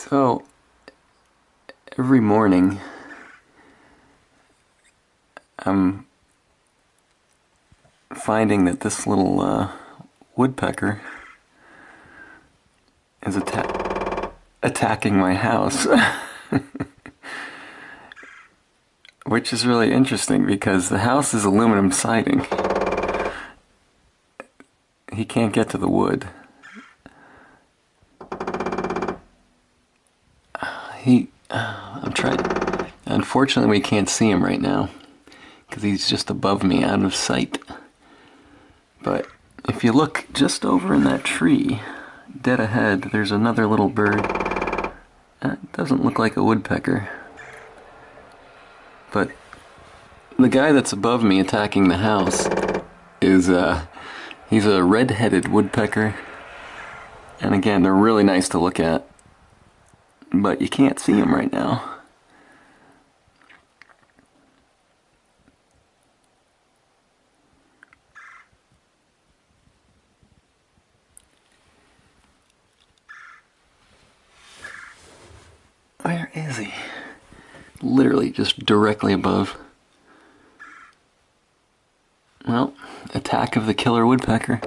So, every morning I'm finding that this little woodpecker is attacking my house. Which is really interesting because the house is aluminum siding. He can't get to the wood. I'm trying. Unfortunately, we can't see him right now because he's just above me, out of sight. But if you look just over in that tree, dead ahead, there's another little bird. It doesn't look like a woodpecker. But the guy that's above me attacking the house is, he's a redheaded woodpecker. And again, they're really nice to look at. But you can't see him right now. Where is he? Literally just directly above. Well, attack of the killer woodpecker.